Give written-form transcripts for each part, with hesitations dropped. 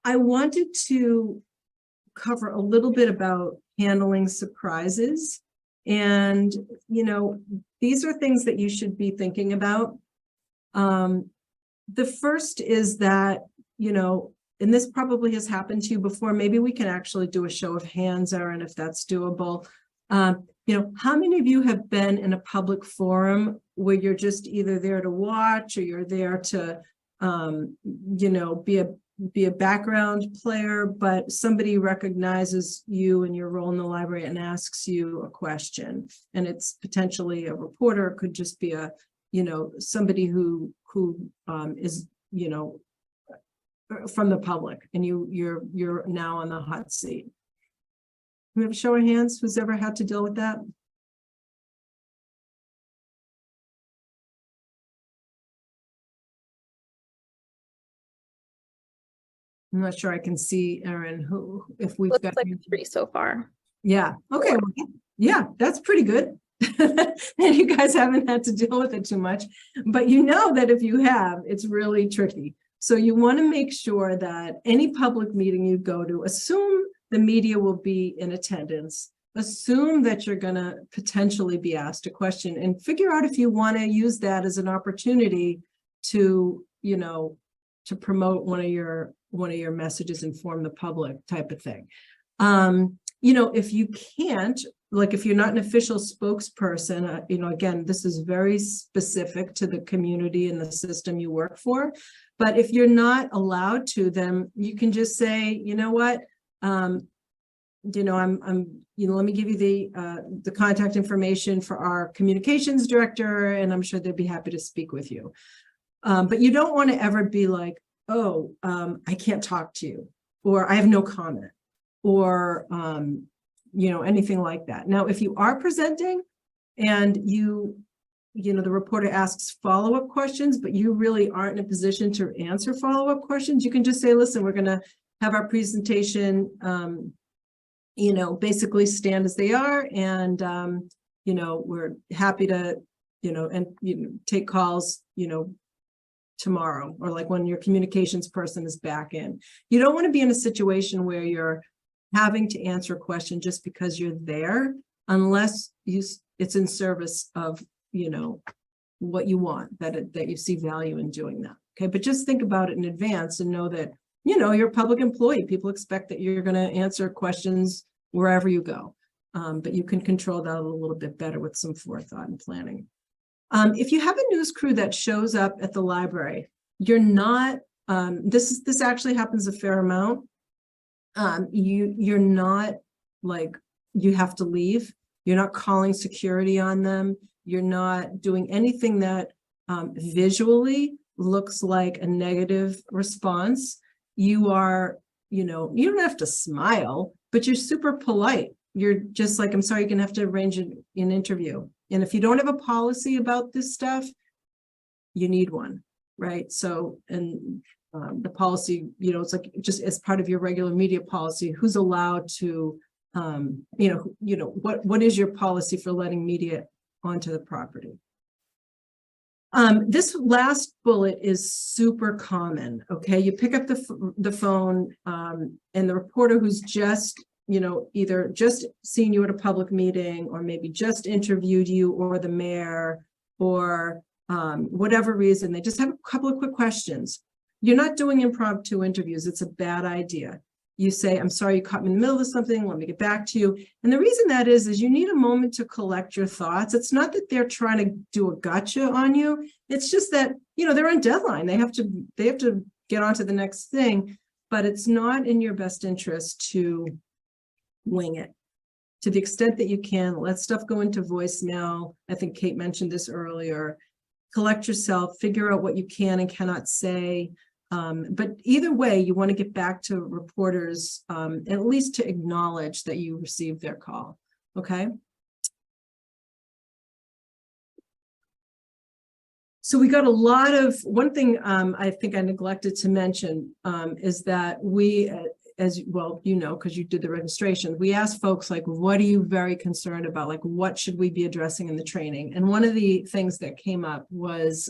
I wanted to cover a little bit about handling surprises. And, these are things that you should be thinking about. The first is that, and this probably has happened to you before, maybe we can actually do a show of hands, Erin, if that's doable. How many of you have been in a public forum where you're just either there to watch or you're there to, be a background player, but somebody recognizes you and your role in the library and asks you a question, and it's potentially a reporter, it could just be a, somebody who is, from the public, and you're now on the hot seat. We have a show of hands who's ever had to deal with that? I'm not sure I can see, Erin, if we've Looks got like 3 so far. Yeah. Okay. Well, yeah, that's pretty good. And you guys haven't had to deal with it too much, but that if you have, it's really tricky. So you want to make sure that any public meeting you go to, assume the media will be in attendance, assume that you're going to potentially be asked a question, and figure out if you want to use that as an opportunity to, to promote one of your messages, inform the public type of thing. If you can't, like if you're not an official spokesperson, again, this is very specific to the community and the system you work for. But if you're not allowed to, then you can just say, what, let me give you the contact information for our communications director, and I'm sure they'd be happy to speak with you. But you don't want to ever be like, oh, I can't talk to you, or I have no comment, or, anything like that. Now, if you are presenting and the reporter asks follow-up questions, but you really aren't in a position to answer follow-up questions, you can just say, listen, we're going to have our presentation, basically stand as they are. And, we're happy to, take calls, tomorrow, or like when your communications person is back in. You don't want to be in a situation where you're having to answer a question just because you're there, unless it's in service of, what you want, that you see value in doing that. Okay. But just think about it in advance and know that, you're a public employee. People expect that you're going to answer questions wherever you go. But you can control that a little bit better with some forethought and planning. If you have a news crew that shows up at the library, you're not, this actually happens a fair amount. You're not like, you have to leave. You're not calling security on them. You're not doing anything that visually looks like a negative response. You are, you don't have to smile, but you're super polite. You're just like, I'm sorry, you're gonna have to arrange an interview. And if you don't have a policy about this stuff, you need one, right? So, and the policy, it's like just as part of your regular media policy, who's allowed to, what is your policy for letting media onto the property? This last bullet is super common. Okay, you pick up the phone, and the reporter who's just either just seen you at a public meeting, or maybe just interviewed you, or the mayor, or whatever reason, they just have a couple of quick questions. You're not doing impromptu interviews. It's a bad idea. You say, I'm sorry, you caught me in the middle of something. Let me get back to you. And the reason that is you need a moment to collect your thoughts. It's not that they're trying to do a gotcha on you. It's just that, they're on deadline. They have to get on to the next thing, but it's not in your best interest to wing it. To the extent that you can, let stuff go into voicemail. I think Kate mentioned this earlier. Collect yourself, figure out what you can and cannot say. But either way, you want to get back to reporters, at least to acknowledge that you received their call. Okay. So we got a lot of, one thing I think I neglected to mention is that we, as well, because you did the registration, we asked folks, like, what are you very concerned about? Like, what should we be addressing in the training? And one of the things that came up was,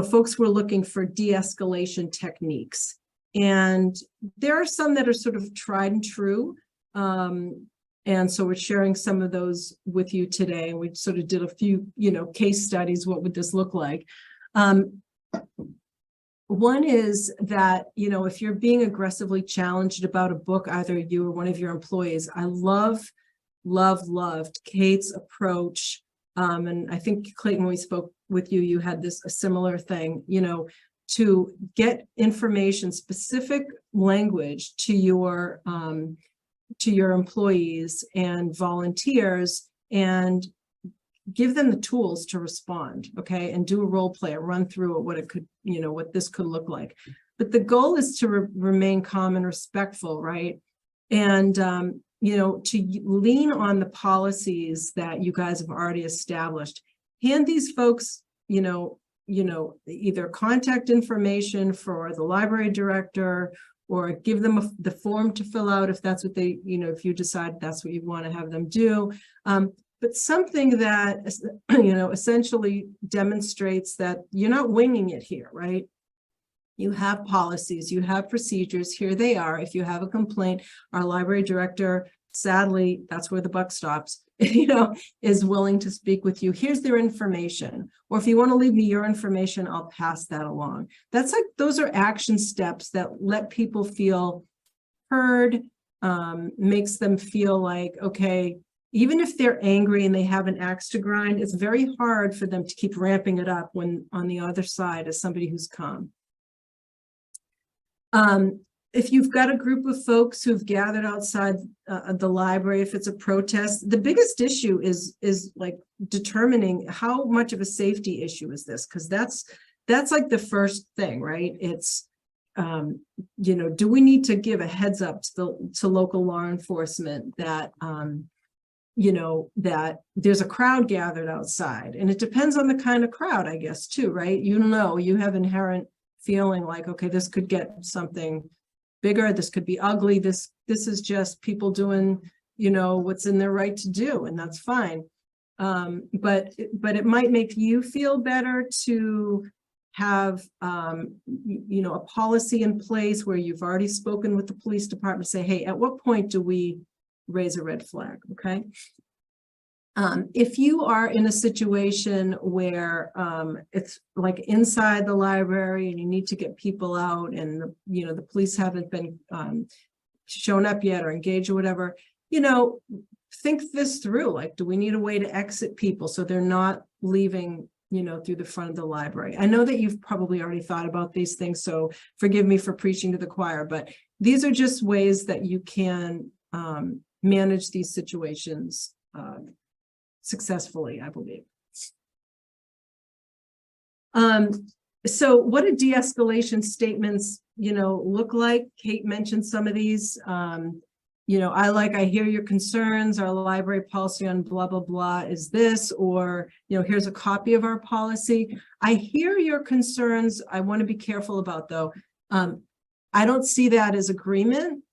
folks were looking for de-escalation techniques. And there are some that are sort of tried and true. And so we're sharing some of those with you today. And we sort of did a few, case studies. What would this look like? One is that, if you're being aggressively challenged about a book, either you or one of your employees, I loved Kate's approach. And I think, Clayton, when we spoke with you, you had a similar thing, to get information, specific language to your employees and volunteers, and give them the tools to respond, okay, and do a role play, run through what it could, what this could look like. But the goal is to remain calm and respectful, right? And, to lean on the policies that you guys have already established. Hand these folks, either contact information for the library director, or give them the form to fill out if that's what they, if you decide that's what you want to have them do. But something that, essentially demonstrates that you're not winging it here, right? You have policies, you have procedures, here they are. If you have a complaint, our library director, sadly, that's where the buck stops, is willing to speak with you. Here's their information. Or if you want to leave me your information, I'll pass that along. Those are action steps that let people feel heard, makes them feel like, okay, even if they're angry and they have an axe to grind, it's very hard for them to keep ramping it up when on the other side is somebody who's calm. If you've got a group of folks who've gathered outside the library, if it's a protest, the biggest issue is like determining how much of a safety issue is this, because that's like the first thing, right? It's do we need to give a heads up to local law enforcement that that there's a crowd gathered outside? And it depends on the kind of crowd, I guess, too, right? You have inherent feeling like, okay, this could get something bigger, this could be ugly, this is just people doing, what's in their right to do, and that's fine. But it might make you feel better to have, a policy in place where you've already spoken with the police department, say, hey, at what point do we raise a red flag, okay? If you are in a situation where it's like inside the library and you need to get people out, and the police haven't been shown up yet or engaged or whatever, think this through. Like, do we need a way to exit people so they're not leaving through the front of the library? I know that you've probably already thought about these things, so forgive me for preaching to the choir, but these are just ways that you can manage these situations successfully, I believe. So what do de-escalation statements, look like? Kate mentioned some of these. I hear your concerns. Our library policy on blah, blah, blah is this, or, here's a copy of our policy. I hear your concerns. I want to be careful about, though. I don't see that as agreement.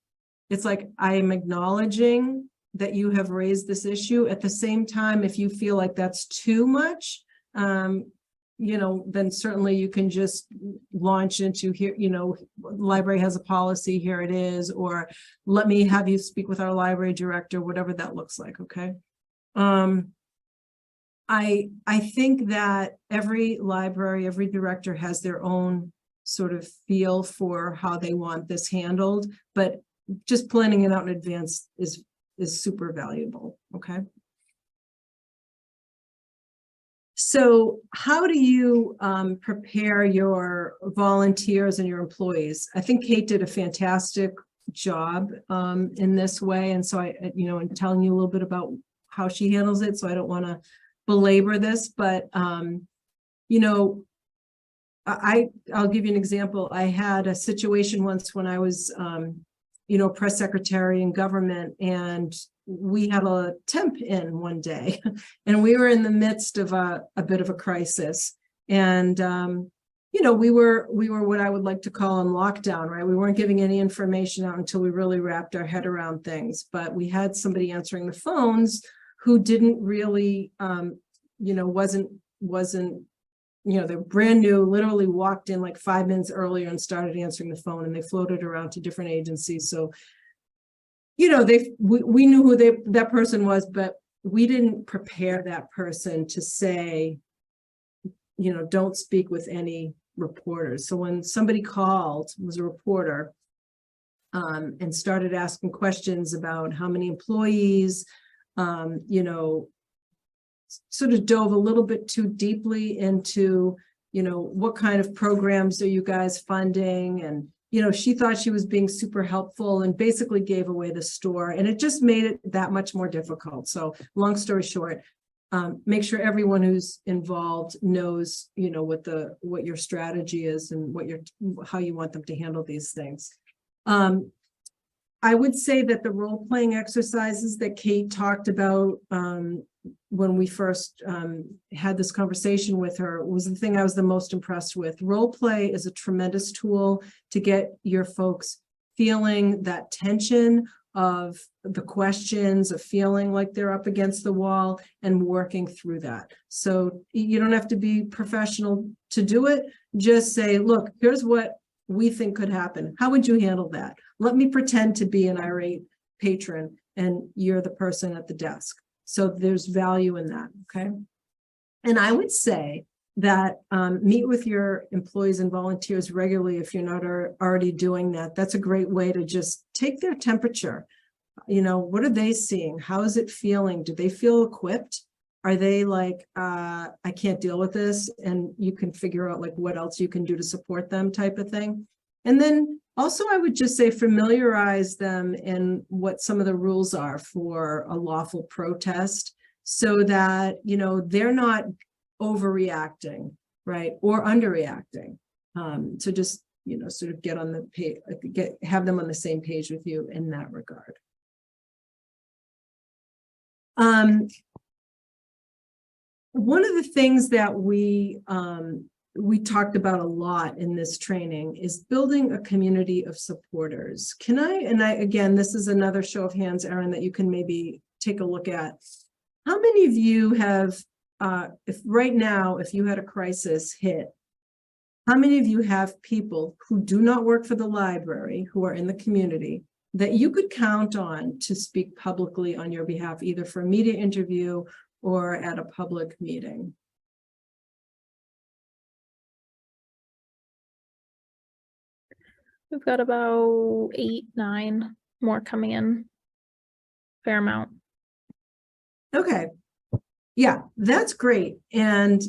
It's like, I am acknowledging that you have raised this issue. At the same time, if you feel like that's too much, then certainly you can just launch into here, library has a policy, here it is, or let me have you speak with our library director, whatever that looks like, okay? I think that every library, every director has their own sort of feel for how they want this handled, but just planning it out in advance is super valuable, okay? So how do you prepare your volunteers and your employees? I think Kate did a fantastic job in this way. And so I'm telling you a little bit about how she handles it, so I don't want to belabor this, but I'll give you an example. I had a situation once when I was press secretary in government, and we had a temp in one day and we were in the midst of a bit of a crisis, and we were what I would like to call on lockdown, right? We weren't giving any information out until we really wrapped our head around things, but we had somebody answering the phones who didn't really wasn't they're brand new, literally walked in like 5 minutes earlier and started answering the phone, and they floated around to different agencies. So, we knew who that person was, but we didn't prepare that person to say, don't speak with any reporters. So when somebody called, was a reporter, and started asking questions about how many employees, sort of dove a little bit too deeply into, what kind of programs are you guys funding? And, she thought she was being super helpful and basically gave away the store. And it just made it that much more difficult. So long story short, make sure everyone who's involved knows, what your strategy is and how you want them to handle these things. I would say that the role-playing exercises that Kate talked about when we first had this conversation with her was the thing I was the most impressed with. Role play is a tremendous tool to get your folks feeling that tension of the questions, of feeling like they're up against the wall and working through that. So you don't have to be professional to do it. Just say, look, here's what we think could happen. How would you handle that? Let me pretend to be an irate patron and you're the person at the desk. So there's value in that, okay? And I would say that meet with your employees and volunteers regularly if you're not already doing that. That's a great way to just take their temperature. What are they seeing? How is it feeling? Do they feel equipped? Are they like, I can't deal with this? And you can figure out like what else you can do to support them type of thing. And then also, I would just say familiarize them in what some of the rules are for a lawful protest so that, they're not overreacting, right? Or underreacting. So just, sort of get on the page, have them on the same page with you in that regard. One of the things that we talked about a lot in this training is building a community of supporters. Again, this is another show of hands, Erin, that you can maybe take a look at. How many of you have, if you had a crisis hit, how many of you have people who do not work for the library, who are in the community, that you could count on to speak publicly on your behalf, either for a media interview or at a public meeting? We've got about 8, 9 more coming in. Fair amount. Okay. Yeah, that's great. And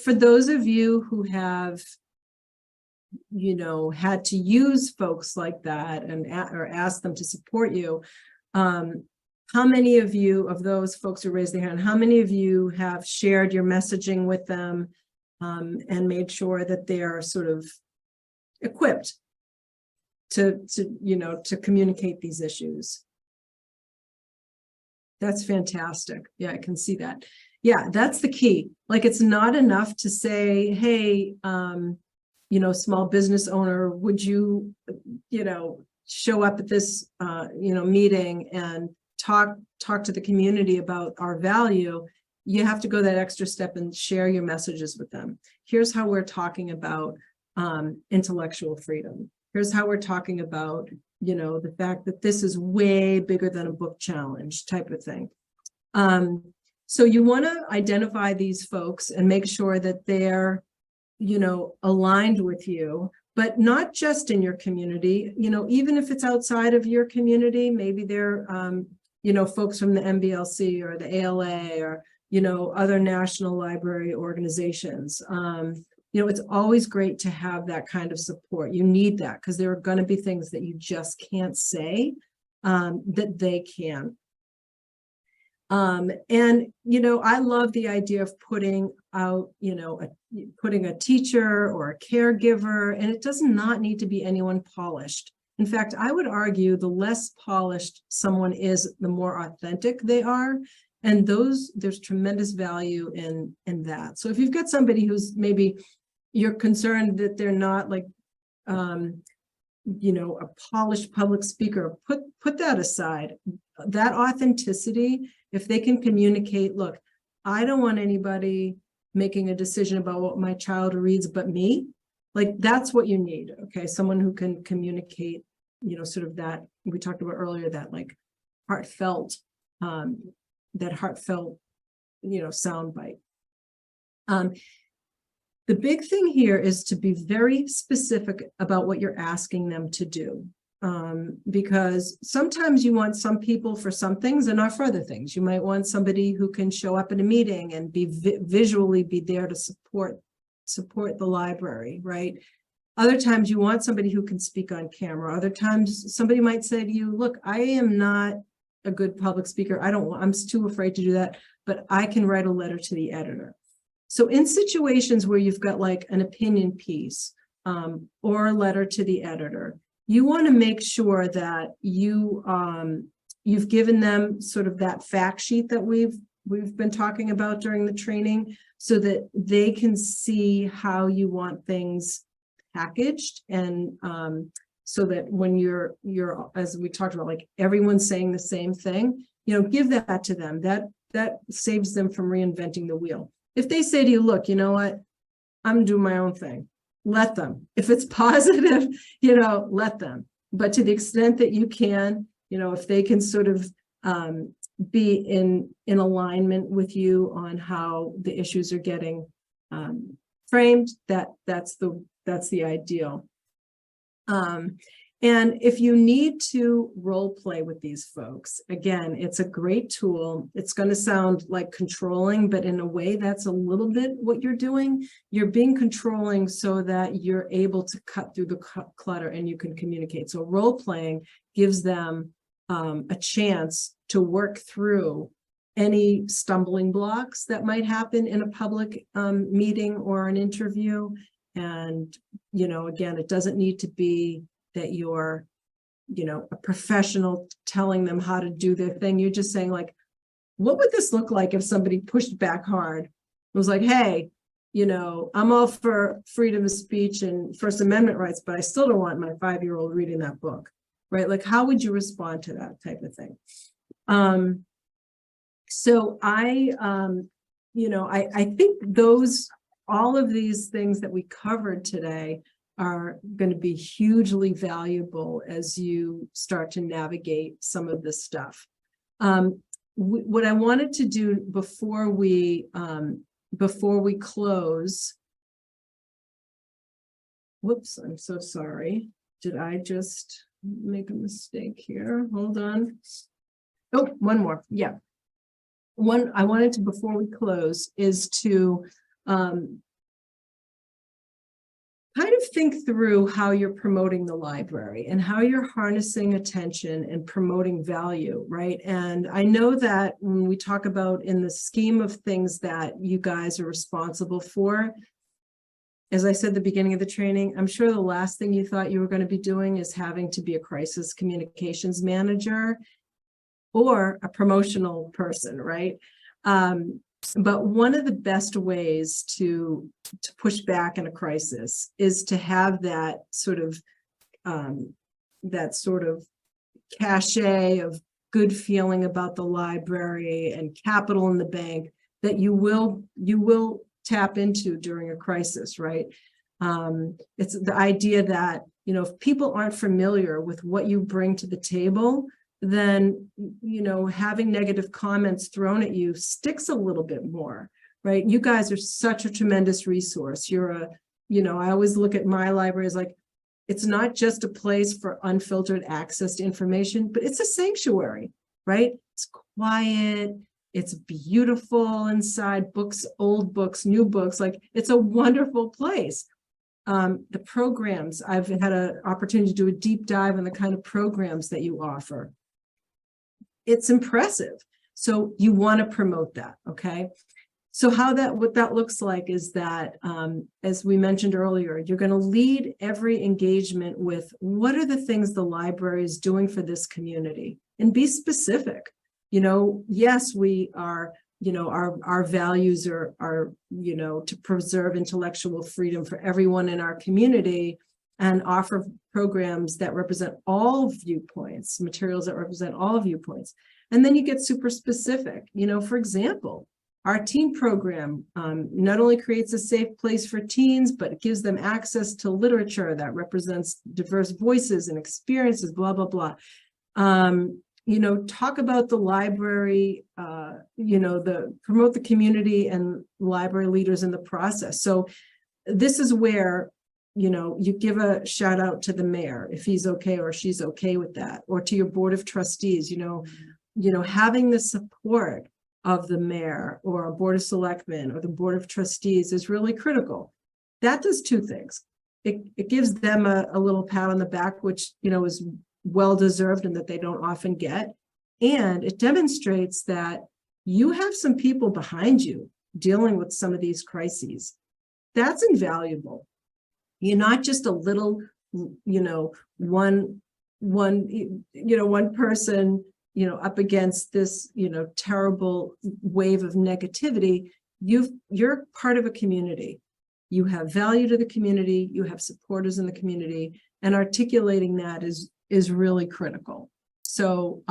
for those of you who have, had to use folks like that or ask them to support you, how many of you, of those folks who raised their hand, how many of you have shared your messaging with them and made sure that they are sort of equipped to communicate these issues? That's fantastic. Yeah, I can see that. Yeah, that's the key. Like, it's not enough to say, hey, small business owner, would you, show up at this, meeting and talk to the community about our value. You have to go that extra step and share your messages with them. Here's how we're talking about intellectual freedom. Here's how we're talking about, the fact that this is way bigger than a book challenge type of thing. So you want to identify these folks and make sure that they're, aligned with you, but not just in your community, even if it's outside of your community, maybe they're, folks from the MBLC or the ALA or, other national library organizations. It's always great to have that kind of support. You need that because there are going to be things that you just can't say that they can. I love the idea of putting out, putting a teacher or a caregiver, and it does not need to be anyone polished. In fact, I would argue the less polished someone is, the more authentic they are. And there's tremendous value in that. So if you've got somebody who's maybe you're concerned that they're not like, a polished public speaker, put that aside. That authenticity, if they can communicate, look, I don't want anybody making a decision about what my child reads but me. Like, that's what you need. Okay, someone who can communicate, sort of that we talked about earlier, that like heartfelt, soundbite. The big thing here is to be very specific about what you're asking them to do. Because sometimes you want some people for some things and not for other things. You might want somebody who can show up at a meeting and be visually be there to support the library, right? Other times you want somebody who can speak on camera. Other times somebody might say to you, look, I am not a good public speaker. I'm too afraid to do that, but I can write a letter to the editor. So in situations where you've got like an opinion piece or a letter to the editor, you want to make sure that you've given them sort of that fact sheet that we've been talking about during the training, so that they can see how you want things packaged, and so that when you're as we talked about, like everyone's saying the same thing, give that to them. That saves them from reinventing the wheel. If they say to you, look, you know what, I'm doing my own thing, let them. If it's positive, let them. But to the extent that you can, if they can sort of be in alignment with you on how the issues are getting framed, that's the ideal. And if you need to role play with these folks, again, it's a great tool. It's going to sound like controlling, but in a way that's a little bit what you're doing. You're being controlling so that you're able to cut through the clutter and you can communicate. So role playing gives them a chance to work through any stumbling blocks that might happen in a public meeting or an interview. And, again, it doesn't need to be that you're, a professional telling them how to do their thing. You're just saying, like, what would this look like if somebody pushed back hard? It was like, hey, I'm all for freedom of speech and First Amendment rights, but I still don't want my 5-year-old reading that book, right? Like, how would you respond to that type of thing? So I think all of these things that we covered today are going to be hugely valuable as you start to navigate some of this stuff. What I wanted to do before we close, whoops, I'm so sorry. Did I just make a mistake here? Hold on. Oh, one more. Yeah. One I wanted to, before we close, is to kind of think through how you're promoting the library and how you're harnessing attention and promoting value, right? And I know that when we talk about in the scheme of things that you guys are responsible for, as I said at the beginning of the training, I'm sure the last thing you thought you were going to be doing is having to be a crisis communications manager or a promotional person, right? But one of the best ways to push back in a crisis is to have that sort of cachet of good feeling about the library and capital in the bank that you will tap into during a crisis, right? It's the idea that, if people aren't familiar with what you bring to the table, then, having negative comments thrown at you sticks a little bit more, right? You guys are such a tremendous resource. I always look at my library as like, it's not just a place for unfiltered access to information, but it's a sanctuary, right? It's quiet, it's beautiful inside, books, old books, new books, like it's a wonderful place. The programs, I've had an opportunity to do a deep dive on the kind of programs that you offer. It's impressive. So you want to promote that, okay? So what that looks like is that, as we mentioned earlier, you're going to lead every engagement with what are the things the library is doing for this community, and be specific. Yes, we are, our values are, to preserve intellectual freedom for everyone in our community and offer programs that represent all viewpoints, materials that represent all viewpoints. And then you get super specific. For example, Our teen program not only creates a safe place for teens, but it gives them access to literature that represents diverse voices and experiences, blah, blah, blah. You know, talk about the library, you know, promote the community and library leaders in the process. So this is where, you know, you give a shout out to the mayor if he's okay or she's okay with that, or to your board of trustees, you know, having the support of the mayor or a board of selectmen or the board of trustees is really critical. That does two things. It gives them a little pat on the back, which, you know, is well-deserved and that they don't often get. And it demonstrates that you have some people behind you dealing with some of these crises. That's invaluable. You're not just a little, you know, one person, you know, up against this, you know, terrible wave of negativity. You're part of a community. You have value to the community. You have supporters in the community, and articulating that is really critical. So,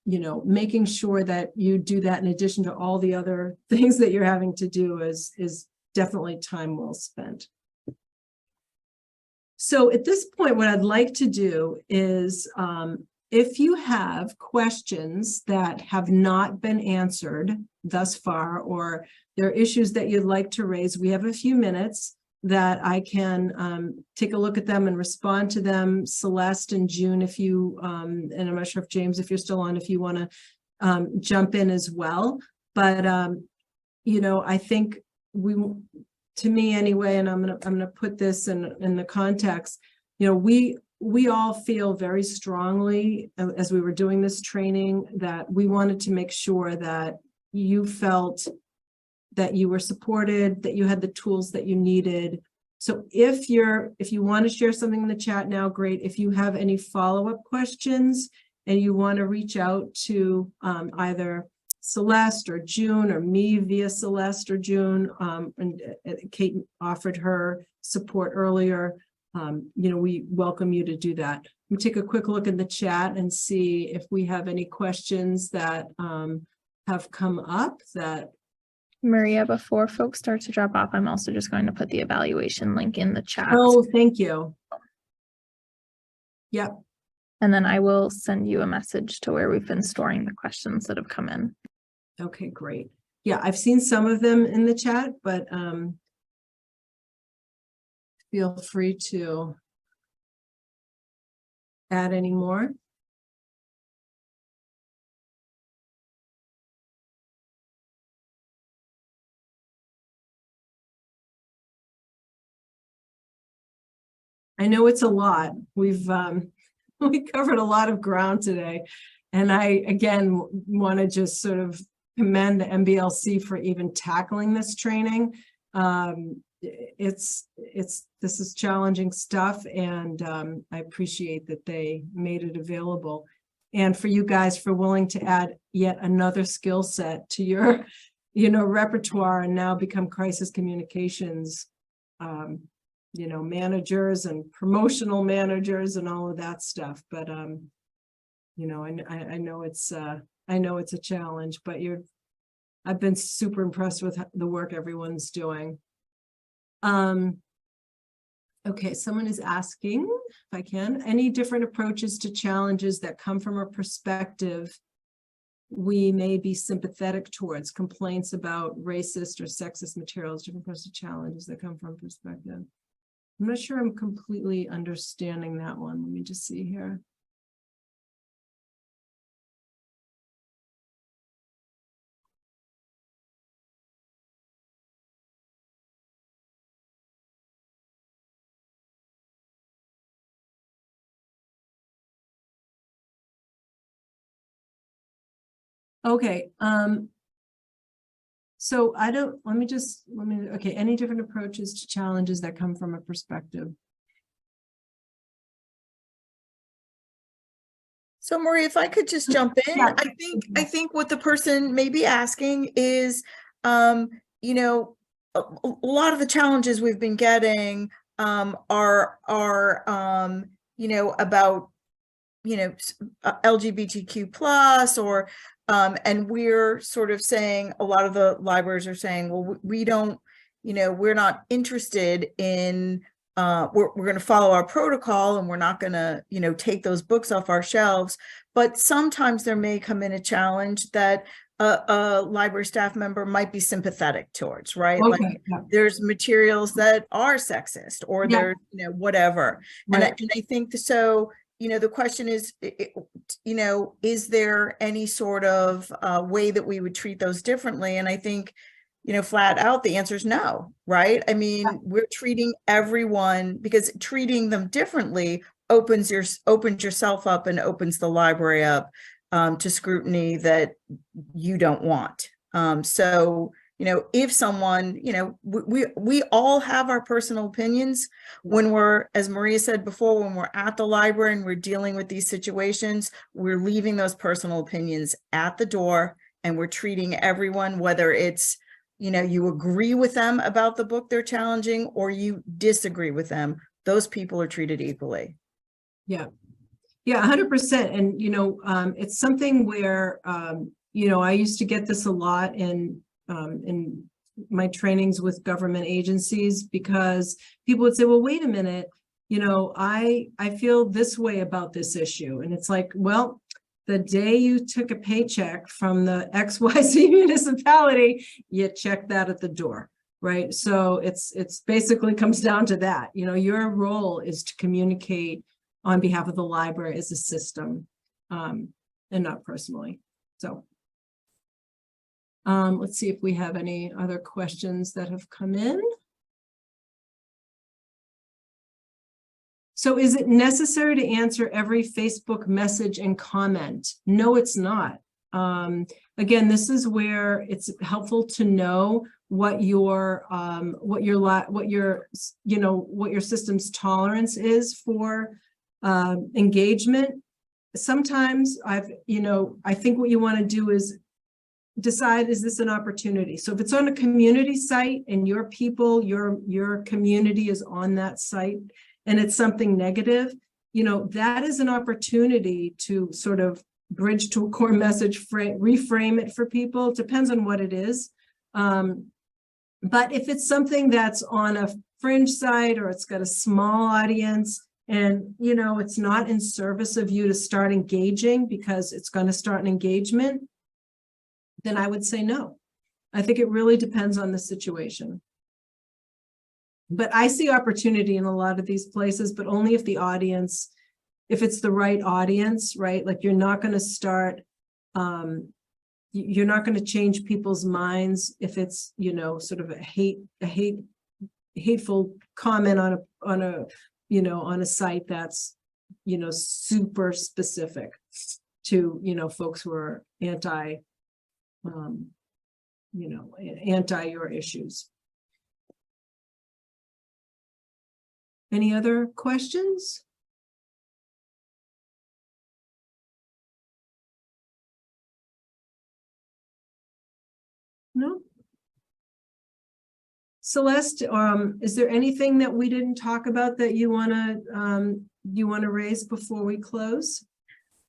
you know, making sure that you do that in addition to all the other things that you're having to do is definitely time well spent. So at this point, what I'd like to do is, if you have questions that have not been answered thus far, or there are issues that you'd like to raise, we have a few minutes that I can take a look at them and respond to them. Celeste and June, if you, and I'm not sure if James, if you're still on, if you want to jump in as well. But, you know, I think to me anyway, and I'm gonna put this in the context, you know, we all feel very strongly as we were doing this training that we wanted to make sure that you felt that you were supported, that you had the tools that you needed. So if you want to share something in the chat now, great. If you have any follow-up questions and you want to reach out to either Celeste or June or me via Celeste or June, and Kate offered her support earlier, you know, we welcome you to do that. Let me take a quick look in the chat and see if we have any questions that have come up that. Maria, before folks start to drop off, I'm also just going to put the evaluation link in the chat. Oh, thank you. Yep. And then I will send you a message to where we've been storing the questions that have come in. Okay, great. Yeah, I've seen some of them in the chat, but feel free to add any more. I know it's a lot. We've we covered a lot of ground today, and I again want to just sort of commend the MBLC for even tackling this training. This is challenging stuff, and I appreciate that they made it available, and for you guys for willing to add yet another skill set to your, you know, repertoire and now become crisis communications you know, managers and promotional managers and all of that stuff. But, you know, I know it's a challenge, but I've been super impressed with the work everyone's doing. Okay, someone is asking if I can, any different approaches to challenges that come from a perspective we may be sympathetic towards, complaints about racist or sexist materials, different approaches to challenges that come from perspective. I'm not sure I'm completely understanding that one. Let me just see here. Okay, so okay, any different approaches to challenges that come from a perspective. So Marie, if I could just jump in, Yeah. I think what the person may be asking is, you know, a lot of the challenges we've been getting are you know, about, you know, LGBTQ plus or And we're sort of saying, a lot of the libraries are saying, well, we don't, we're not interested in, we're going to follow our protocol and we're not going to, take those books off our shelves. But sometimes there may come in a challenge that a library staff member might be sympathetic towards, right? Okay, Like yeah, there's materials that are sexist or Yeah. they're, whatever. right. And I think so, the question is, is there any sort of way that we would treat those differently? And I think, flat out, the answer is no, right? I mean, we're treating everyone, because treating them differently opens yourself up and opens the library up to scrutiny that you don't want. So, if someone, we all have our personal opinions when we're, as Maria said before, when we're at the library and we're dealing with these situations, we're leaving those personal opinions at the door and we're treating everyone, whether it's, you agree with them about the book they're challenging or you disagree with them, those people are treated equally. Yeah. Yeah, 100%. And, it's something where, I used to get this a lot in my trainings with government agencies, because people would say, well, wait a minute, I feel this way about this issue. And it's like, well, the day you took a paycheck from the XYZ municipality, you check that at the door, right? So it's basically comes down to that. Your role is to communicate on behalf of the library as a system, and not personally. So let's see if we have any other questions that have come in. So is it necessary to answer every Facebook message and comment? No, it's not. Again, this is where it's helpful to know what your system's tolerance is for engagement. Sometimes I think what you want to do is decide, is this an opportunity? So if it's on a community site and your people, your community is on that site and it's something negative, that is an opportunity to sort of bridge to a core message, reframe it for people. It depends on what it is. But if it's something that's on a fringe site or it's got a small audience, and, it's not in service of you to start engaging because it's going to start an engagement, then I would say no. I think it really depends on the situation. But I see opportunity in a lot of these places, but only if the audience, if it's the right audience, right? Like you're not going to start, you're not going to change people's minds if it's, sort of a hateful comment on a site that's, super specific to, folks who are anti your issues. Any other questions? No? Celeste, is there anything that we didn't talk about that you want to raise before we close?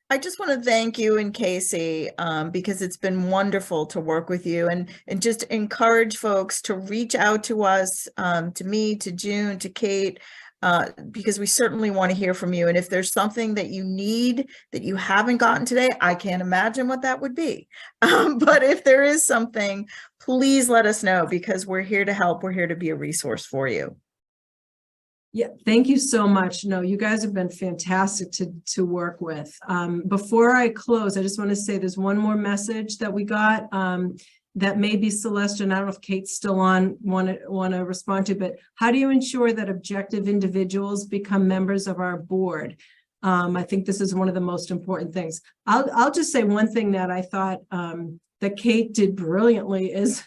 I just want to thank you and Casey, because it's been wonderful to work with you, and just encourage folks to reach out to us, to me, to June, to Kate, because we certainly want to hear from you. And if there's something that you need that you haven't gotten today, I can't imagine what that would be. But if there is something, please let us know, because we're here to help. We're here to be a resource for you. Yeah, thank you so much. No, you guys have been fantastic to work with. Before I close, I just want to say there's one more message that we got that maybe Celeste, and I don't know if Kate's still on, want to respond to, but how do you ensure that objective individuals become members of our board? I think this is one of the most important things. I'll just say one thing that I thought that Kate did brilliantly is,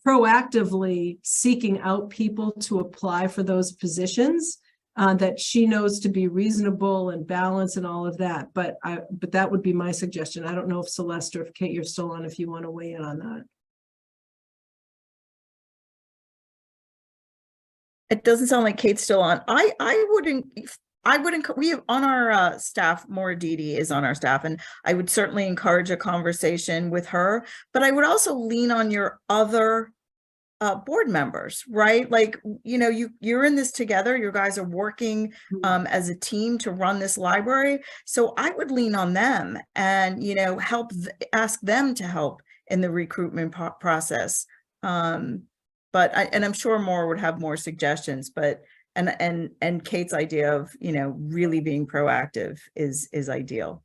proactively seeking out people to apply for those positions that she knows to be reasonable and balanced and all of that. But that would be my suggestion. I don't know if Celeste or if Kate, you're still on, if you want to weigh in on that. It doesn't sound like Kate's still on. I I would, we have on our staff, Maura Didi is on our staff, and I would certainly encourage a conversation with her, but I would also lean on your other board members, right? Like, you know, you're in this together, you guys are working as a team to run this library. So I would lean on them and, you know, ask them to help in the recruitment process. But I'm sure Maura would have more suggestions, but and Kate's idea of, you know, really being proactive is ideal.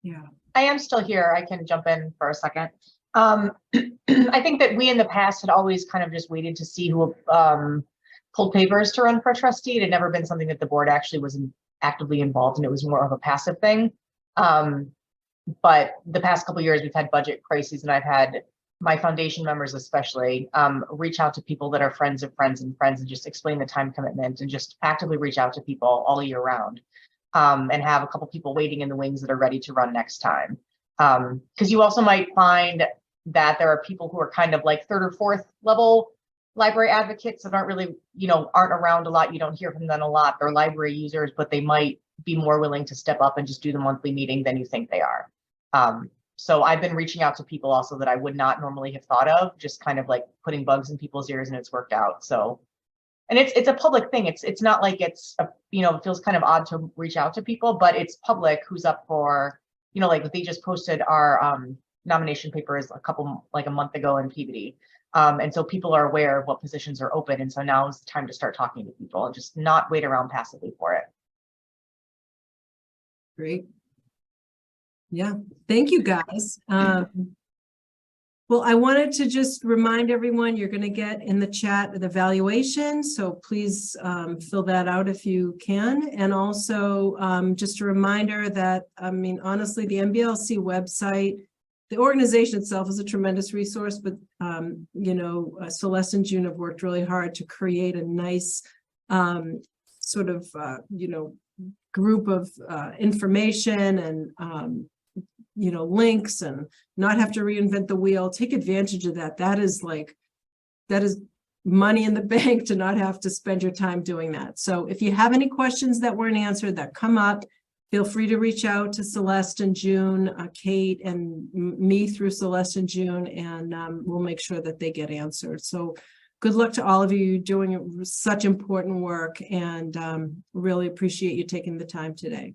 Yeah. I am still here. I can jump in for a second. I think that we in the past had always kind of just waited to see who pulled papers to run for trustee. It had never been something that the board actually was actively involved in. It was more of a passive thing. But the past couple of years, we've had budget crises, and I've had my foundation members especially reach out to people that are friends of friends and friends and just explain the time commitment and just actively reach out to people all year round and have a couple people waiting in the wings that are ready to run next time. Because you also might find that there are people who are kind of like third or fourth level library advocates that aren't really, you know, aren't around a lot. You don't hear from them a lot. They're library users, but they might be more willing to step up and just do the monthly meeting than you think they are. So I've been reaching out to people also that I would not normally have thought of, just kind of like putting bugs in people's ears, and it's worked out. So, and it's a public thing. It's not like it's, you know, it feels kind of odd to reach out to people, but it's public who's up for, you know, like they just posted our nomination papers a month ago in Peabody. And so people are aware of what positions are open. And so now is the time to start talking to people and just not wait around passively for it. Great. Yeah, thank you guys. Well, I wanted to just remind everyone, you're going to get in the chat the evaluation, so please fill that out if you can. And also just a reminder that, I mean, honestly, the MBLC website, the organization itself is a tremendous resource, but you know, Celeste and June have worked really hard to create a nice sort of, you know, group of information and you know, links, and not have to reinvent the wheel. Take advantage of that. That is money in the bank to not have to spend your time doing that. So if you have any questions that weren't answered that come up, feel free to reach out to Celeste and June, Kate, and me through Celeste and June, and we'll make sure that they get answered. So good luck to all of you. You're doing such important work, and really appreciate you taking the time today.